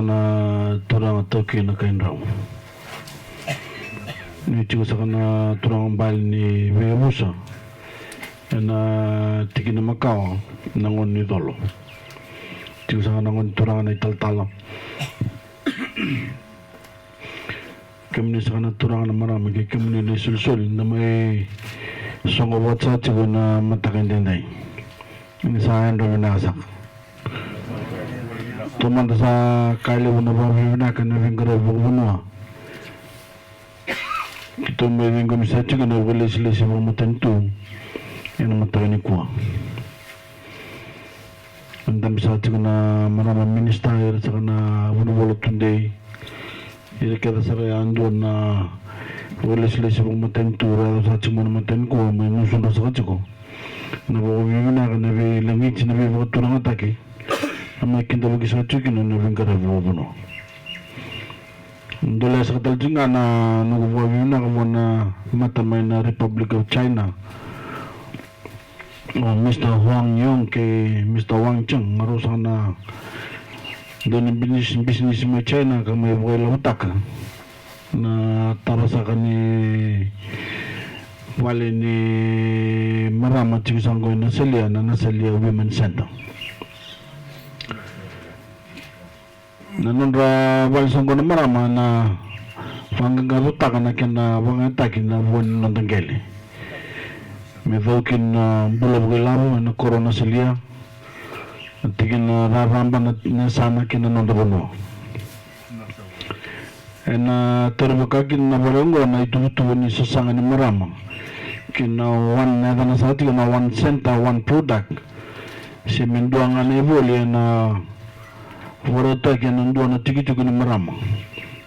sakana turang toki na kainrao. Ni tigo sakana turang bal ni vegabusa. Na tiki na Macau nangon ni dolo. Tigo sakana nangon turang na italtala. Kami ni sakana turang na marami kami ni sulsul na may songo watsa tigo na matakindinday. Ini sa ayan rin nasak. Tuman sa kali mo na babinakan na rin kare bukunwa. Kito may rin kami sa tigo na wala-sila si mga matantu. Yan ang matakin kuwa. Ang dami sa tigo na maraming minister sa kana wala tunday. Iri kita sa kaya andun na wala-sila si mga matantu. Rado sa tigo na matantu kuwa may nusun sa kachiko. Nababibinakan na may langit na may mga turang atake. Ang may kintabagi sa chikin na rin karabubuno. Dula sa katalsinga na nagababibinakan mo na matamay na Republic of China. Mr. Huang Yong kay Mr. Wang Cheng ngarusa na doon yung business mo China kang may buhay lautak na tara sa kani wale ni marama chikusang ko na Nasalia Women's Center. Nanundra wale sang ko na marama na panggarutak na kina wangatakin na buwan ng tanggeli. May vokin na bulab-gulabo na corona salia at tigin na raramban na sana kinanondabuno. Na terbakakin na balongo na itutuwa ni sasangan ni marama. Kina one na sa atin na 1 center, 1 product. Si Mendoang na ibuli na warata kinandoa na tiki-tiki ni marama.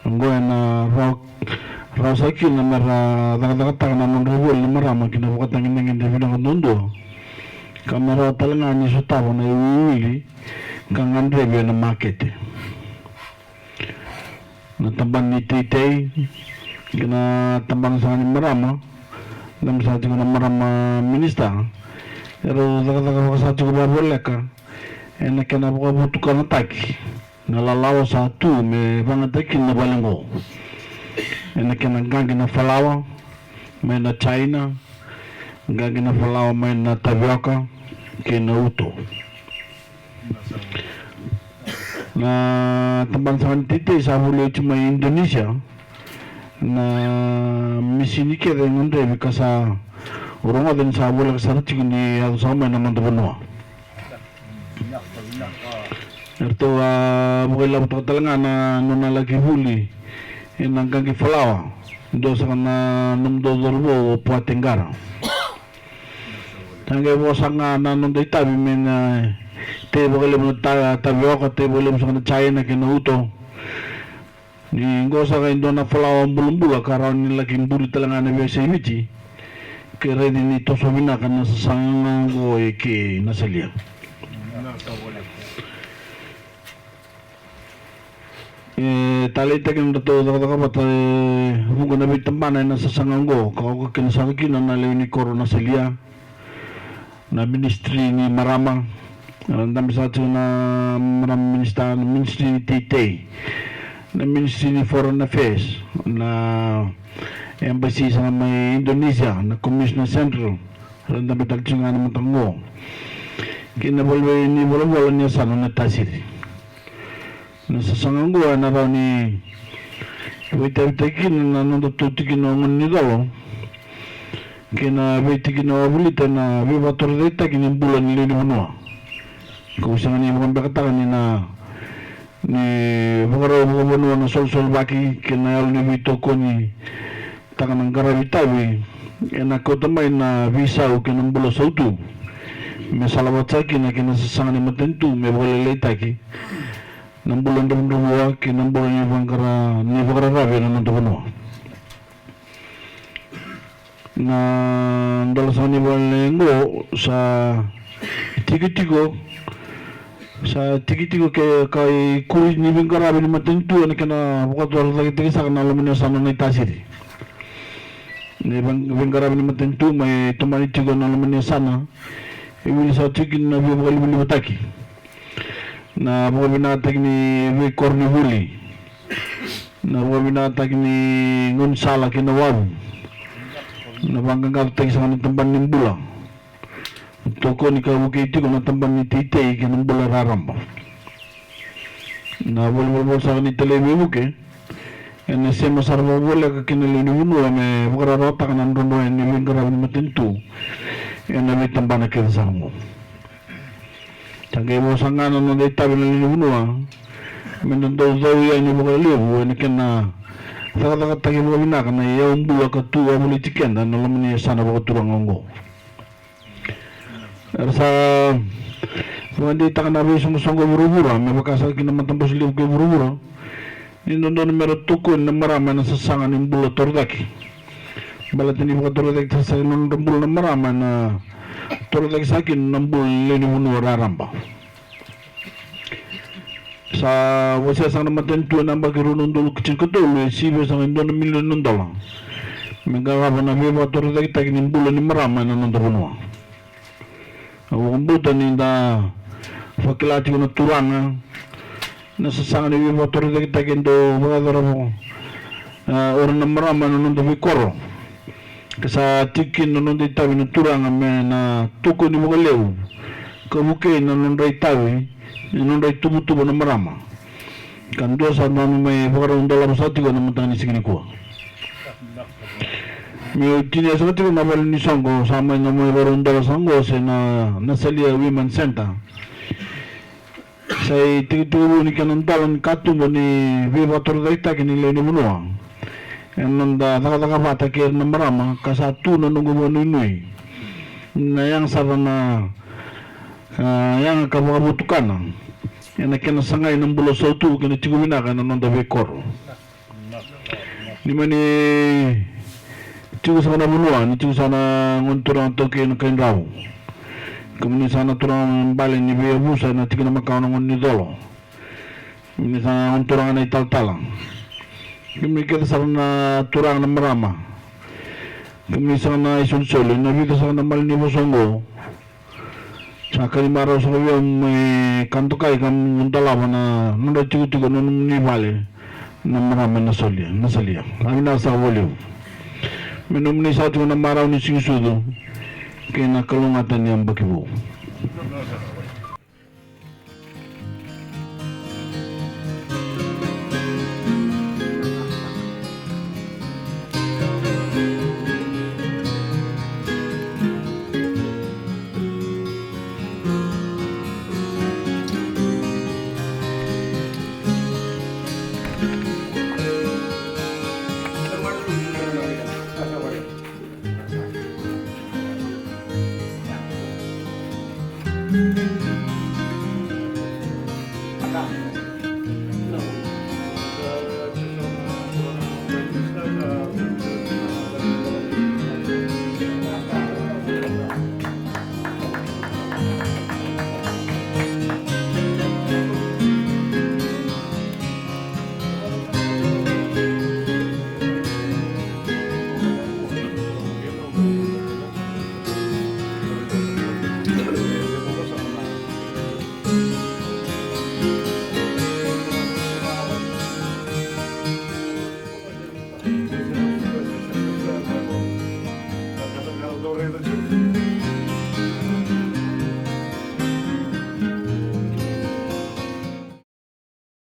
Ang goya na raw sa akin na mara dagat-dagat na ng ribol ni marama kinabukatang inang hindi pinakanundo. Kamera talaga ni sutawa na iuwili kang andrebe na market. Natambang ni Titay kinatambang sa akin marama. Dalam sa ating marama minista. Pero dagat-dagat sa ating babaleka. Na kinabukabutukan na taki. Nalalawa sa atu may pangatakin na balanggo. Na kinagagin na falawa. May na China. Gagin na falawa may na tapioca. Kinauto. Na tambang sa Titay sa huli ito may Indonesia. Na misinike rin ng drebi ka sa urunga din sa wala ka sa ratik ni ako sa umay naman tabanwa. Ito bukay labot ko talaga na nunalagi huli hanggang kifalawa do sa kana numdodorbo o puatinggara. Hanggang po sa nga nanunday tabi may na tebo kalim na tabioka tebo kalim sa kana China kinauto. Ni ngosa ka indo na falawa bulumbuga karon ni laking buli talaga na biya sa imiti kaya rin ito sumina ka na sa sangang ko ke Nasalia. Talita ka na ito dapat kung ganabit tambanay na sa sangang ko kako kinasangkin na nalaw ni Coro Nasalia na ministry ni Maramang dami sa atin na maraming ministry ni Titay na Ministry of Foreign Affairs na embassy sa may Indonesia na Commissioner Central randa betal nga naman tango kinabalwe ni wala niya sa na tasiri nasa sanganggo na raw ni witakin na nandotutikin ng nidalo kina witikin na wabulita na vivator data kinimbulan nila ni Manoa kung saan nga ni mga bakatakan ni na ni bukaraw bukabunuan na sol-sol baki kinayal ni Vito ko ni tangan ng garabitawi na kotamay na visa o kinambulo sa utu may salawat sa akin na kinasasangan ni matentu may walalay taki ng bulan dumduwa kinambulo ni Bangkara na nandabunuwa na dalasan ni Walengo sa tiki-tiko sa tiki-tiko kay kuri ni Bangkara ni matentu na kina bukatwal lagi sa kanala mo niya sa nanay tasiri ni Bangkara ni matentu may tumanitigo na naman niya sana iwili sa tikin na bibukal mo ni mataki na mga binatag ni Vicor ni Huli, na mga binatag ni Gonzala Kinawab, na banggang kapatay sa kanang tamban ng bula. Toko ni Kawukiti ko na tamban ni Titay kanang bula raramba. Na bulbul sa kanang telebibuke, na siya masarap wala ka kinaliniwuno, may makararota ka ng runuan ni Wingaraw ni Matintu, na may tamban na kinasang mo. Tagay mo sa nga na nung tabi na liniwuno, may nandaw-daw yan yung mga liw, na kina takatagin mo kami na ka na iyaw buwa ka tuwa mo litikin, na naman niya sana baka turang ko. Sa hindi taka na rin sumusong ko buru-bura, may makasakit naman tambos liw ko buru-bura, nindun meron tukon na marama na sasangan ng bula tordaki. Balat hindi mo ka tordaki sa sakin ng bula na marama na tordaki sa akin ng bula liniwuno raramba. Sa wasa sang naman tentu na bagirunong dulu kecil ketul, sibe sang indon milyon ng dala. Megawapa na beba tordaki takin ng bula ni marama na nontabunwa. Awang buta ninda fakilati ko na turanga nasasangan ni motor da kita kendo mga mo orang na marama na nung Vicor kasa tikin na nung tawi na turang na tuko ni mga lew kamuke na nung ray tawi na nung ray tumutubo na marama kando sa namin may pakarang dalam sa tigo na matang ni sigini ko may tiniyasa ko na bali ni Songgo sama na may parang dalam sanggo sa na Salia Women Center say tigturo ni kanang dalan katumo ni Viva Tordaita kinilay ni Munuang yan nanda nakataka kaya na marama kasatu na nung gumanunoy na yang sara na yang kabukabutukan yan na kinasangay ng bulos sa utu kinitiguminakan na nanda Vicor ni man ni tigo sa na Munuang tigo sa na ngunturang toke na kain raw kemudian sana turang balik ni biaya busa nanti kena makan orang ni dolo. Kemudian sana turang ni tal-talang. Kemudian kita sana turang na marama. Kemudian sana isun soli. Nabi kita sana mal ni bosongo. Sa kalimaraw sa kayo may kantukay kam untalawa na nunda tigo-tigo nung ni bali na marama na soli. Nasaliya. Kami nasa waliw. Minum ni sa ito na maraw ni singsudo. Kaya nakalungatan niyang bakibo.